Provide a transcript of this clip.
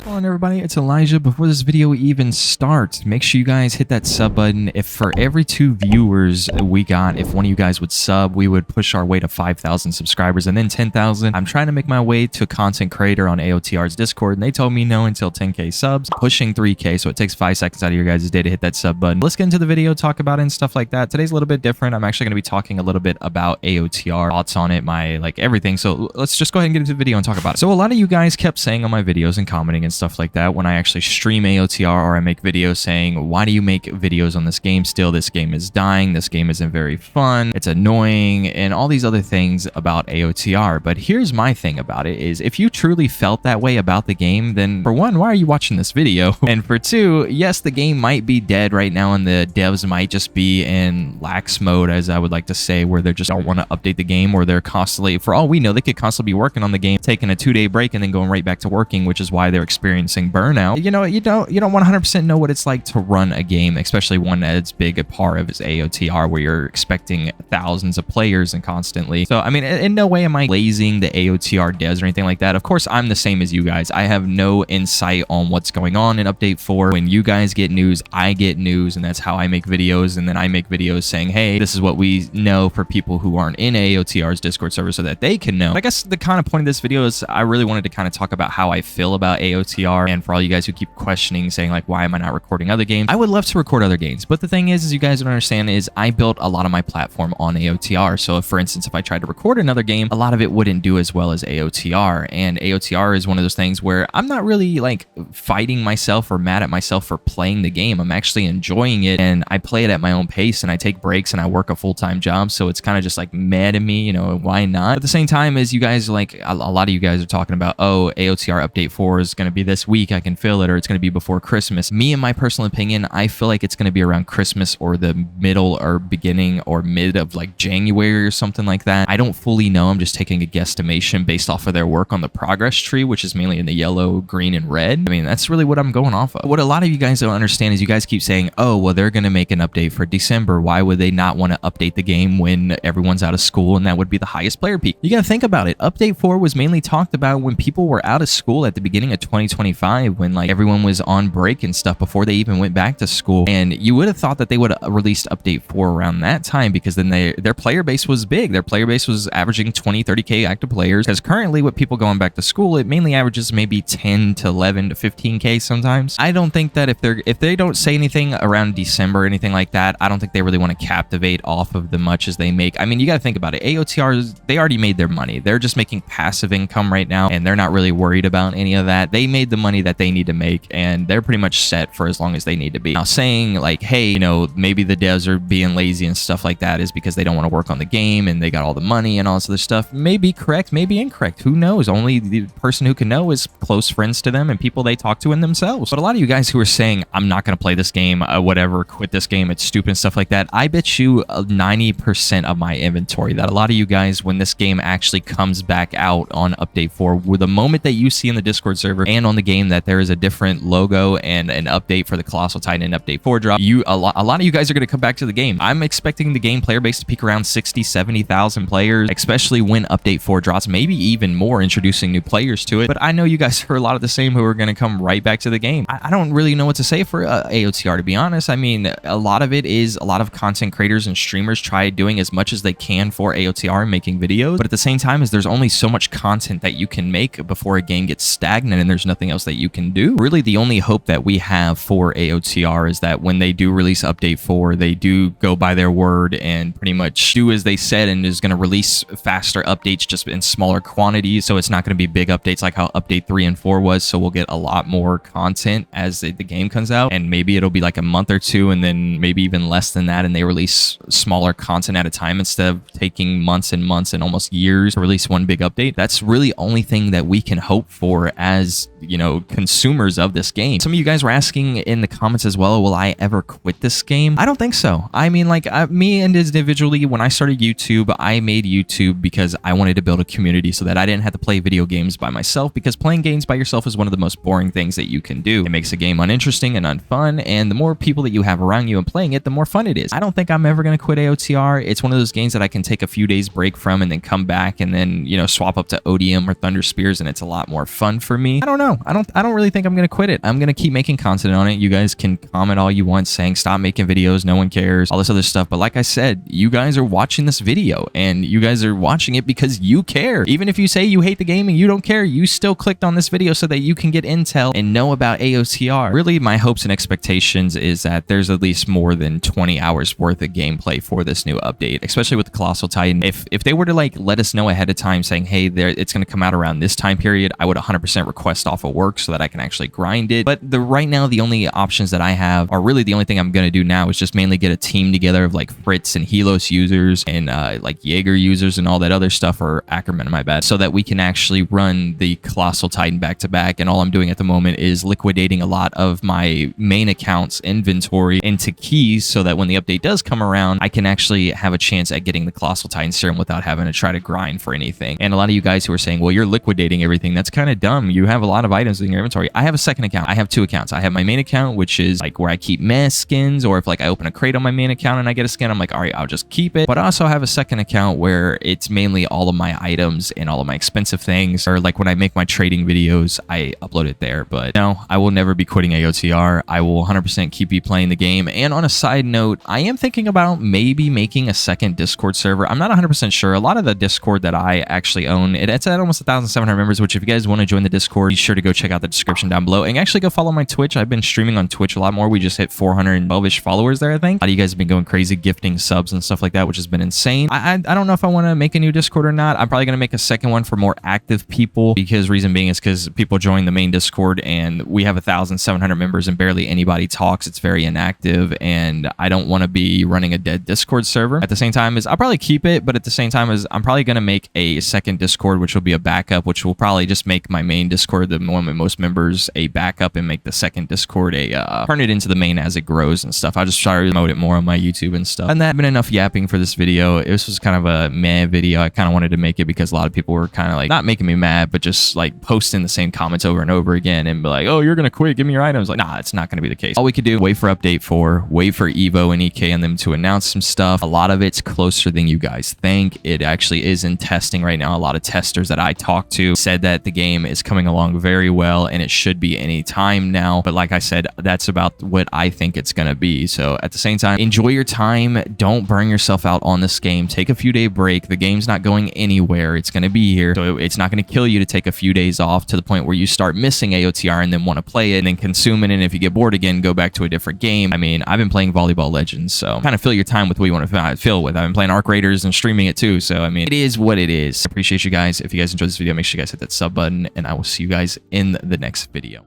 Hello everybody, it's Elijah. Before this video even starts, make sure you guys hit that sub button. If for every 2 viewers we got, if one of you guys would sub, we would push our way to 5,000 subscribers and then 10,000. I'm trying to make my way to content creator on AOTR's Discord, and they told me no until 10k subs, pushing 3k, so it takes 5 seconds out of your guys' day to hit that sub button. Let's get into the video, talk about it and stuff like that. Today's a little bit different. I'm actually going to be talking a little bit about AOTR, thoughts on it, my everything. So let's just go ahead and get into the video and talk about it. So a lot of you guys kept saying on my videos and commenting and stuff like that when I actually stream AOTR or I make videos saying, why do you make videos on this game still? This game is dying. This game isn't very fun. It's annoying and all these other things about AOTR. But here's my thing about it is if you truly felt that way about the game, then for one, why are you watching this video? And for two, yes, the game might be dead right now and the devs might just be in lax mode, as I would like to say, where they just don't want to update the game, or they're constantly, for all we know, they could constantly be working on the game, taking a 2-day break and then going right back to working, which is why they're experiencing burnout. You know, you don't 100% know what it's like to run a game, especially one that's big a part of is AOTR, where you're expecting thousands of players and constantly. So, I mean, in no way am I lazing the AOTR devs or anything like that. Of course, I'm the same as you guys. I have no insight on what's going on in Update 4. When you guys get news, I get news, and that's how I make videos. And then I make videos saying, hey, this is what we know for people who aren't in AOTR's Discord server so that they can know. But I guess the kind of point of this video is I really wanted to kind of talk about how I feel about AOTR, and for all you guys who keep questioning, saying like, why am I not recording other games? I would love to record other games, but the thing is you guys don't understand is I built a lot of my platform on AOTR. So if, for instance, if I tried to record another game, a lot of it wouldn't do as well as AOTR. And AOTR is one of those things where I'm not really like fighting myself or mad at myself for playing the game. I'm actually enjoying it, and I play it at my own pace, and I take breaks, and I work a full-time job. So it's kind of just like mad at me, you know, why not? At the same time, as you guys, like a lot of you guys are talking about, oh, AOTR update 4 is going to be this week, I can feel it, or it's going to be before Christmas. Me, in my personal opinion, I feel like it's going to be around Christmas or the middle or beginning or mid of like January or something like that. I don't fully know. I'm just taking a guesstimation based off of their work on the progress tree, which is mainly in the yellow, green, and red. I mean, that's really what I'm going off of. What a lot of you guys don't understand is you guys keep saying, oh, well, they're going to make an update for December. Why would they not want to update the game when everyone's out of school and that would be the highest player peak? You got to think about it. Update 4 was mainly talked about when people were out of school at the beginning of 2025, when like everyone was on break and stuff before they even went back to school. And you would have thought that they would have released update 4 around that time, because then their player base was big. Their player base was averaging 20-30k active players, because currently with people going back to school, it mainly averages maybe 10 to 11 to 15k sometimes. I don't think that if they don't say anything around December or anything like that, I don't think they really want to captivate off of the much as they make. I mean, you got to think about it. AOTR, they already made their money. They're just making passive income right now, and they're not really worried about any of that. They made the money that they need to make, and they're pretty much set for as long as they need to be. Now, saying like, hey, you know, maybe the devs are being lazy and stuff like that is because they don't want to work on the game and they got all the money and all this other stuff, may be correct, maybe incorrect. Who knows? Only the person who can know is close friends to them and people they talk to in themselves. But a lot of you guys who are saying, I'm not going to play this game, whatever, quit this game, it's stupid and stuff like that, I bet you 90% of my inventory, that a lot of you guys, when this game actually comes back out on Update 4, with the moment that you see in the Discord server and on the game that there is a different logo and an update for the Colossal Titan and Update 4 drop, a lot of you guys are going to come back to the game. I'm expecting the game player base to peak around 60,000-70,000 players, especially when Update 4 drops, maybe even more, introducing new players to it. But I know you guys are a lot of the same who are going to come right back to the game. I don't really know what to say for AOTR, to be honest. I mean, a lot of it is a lot of content creators and streamers try doing as much as they can for AOTR, making videos, but at the same time is there's only so much content that you can make before a game gets stagnant and there's nothing else that you can do. Really, the only hope that we have for AOTR is that when they do release Update 4, they do go by their word and pretty much do as they said, and is going to release faster updates just in smaller quantities. So it's not going to be big updates like how Update 3 and 4 was. So we'll get a lot more content as the game comes out, and maybe it'll be like a month or two, and then maybe even less than that, and they release smaller content at a time instead of taking months and months and almost years to release one big update. That's really only thing that we can hope for as, you know, consumers of this game. Some of you guys were asking in the comments as well, will I ever quit this game? I don't think so. I mean, like me individually, when I started YouTube, I made YouTube because I wanted to build a community so that I didn't have to play video games by myself, because playing games by yourself is one of the most boring things that you can do. It makes a game uninteresting and unfun, and the more people that you have around you and playing it, the more fun it is. I don't think I'm ever going to quit AOTR. It's one of those games that I can take a few days break from and then come back and then, you know, swap up to ODM or Thunder Spears, and it's a lot more fun for me. I don't know. know. I don't really think I'm gonna quit it. I'm gonna keep making content on it. You guys can comment all you want saying stop making videos, no one cares, all this other stuff. But like I said, you guys are watching this video and you guys are watching it because you care. Even if you say you hate the game and you don't care, you still clicked on this video so that you can get intel and know about AOTR. Really, my hopes and expectations is that there's at least more than 20 hours worth of gameplay for this new update, especially with the Colossal Titan. If they were to like let us know ahead of time saying, hey, it's going to come out around this time period, I would 100% request off of work so that I can actually grind it. But right now, the only options that I have are really the only thing I'm going to do now is just mainly get a team together of like Fritz and Helos users and like Jaeger users and all that other stuff, or Ackerman, my bad, so that we can actually run the Colossal Titan back to back. And all I'm doing at the moment is liquidating a lot of my main account's inventory into keys so that when the update does come around, I can actually have a chance at getting the Colossal Titan serum without having to try to grind for anything. And a lot of you guys who are saying, well, you're liquidating everything, that's kind of dumb. You have a lot of items in your inventory. I have a second account. I have two accounts. I have my main account, which is like where I keep mess skins, or if like I open a crate on my main account and I get a skin, I'm like, all right, I'll just keep it. But I also have a second account where it's mainly all of my items and all of my expensive things, or like when I make my trading videos, I upload it there. But no, I will never be quitting AOTR. I will 100% keep you playing the game. And on a side note, I am thinking about maybe making a second Discord server. I'm not 100% sure. A lot of the Discord that I actually own, it's at almost 1,700 members, which if you guys want to join the Discord, be sure to go check out the description down below and actually go follow my Twitch. I've been streaming on Twitch a lot more. We just hit 412-ish followers there, I think. A lot of you guys have been going crazy gifting subs and stuff like that, which has been insane. I don't know if I want to make a new Discord or not. I'm probably going to make a second one for more active people, because reason being is because people join the main Discord and we have 1,700 members and barely anybody talks. It's very inactive and I don't want to be running a dead Discord server. At the same time, I'll probably keep it, but at the same time I'm probably going to make a second Discord, which will be a backup, which will probably just make my main Discord, the one with most members, a backup, and make the second Discord turn it into the main as it grows and stuff. I'll just try to promote it more on my YouTube and stuff. And that had been enough yapping for this video. This was kind of a meh video. I kind of wanted to make it because a lot of people were kind of like, not making me mad, but just like posting the same comments over and over again and be like, oh, you're going to quit, give me your items. Like, nah, it's not going to be the case. All we could do, wait for update 4, wait for Evo and EK and them to announce some stuff. A lot of it's closer than you guys think. It actually is in testing right now. A lot of testers that I talked to said that the game is coming along very well and it should be any time now. But like I said, that's about what I think it's going to be. So at the same time, enjoy your time. Don't burn yourself out on this game. Take a few day break. The game's not going anywhere. It's going to be here. So it's not going to kill you to take a few days off to the point where you start missing AOTR and then want to play it and then consume it. And if you get bored again, go back to a different game. I mean, I've been playing Volleyball Legends, so kind of fill your time with what you want to fill with. I've been playing Arc Raiders and streaming it too. So I mean, it is what it is. I appreciate you guys. If you guys enjoyed this video, make sure you guys hit that sub button and I will see you guys in the next video.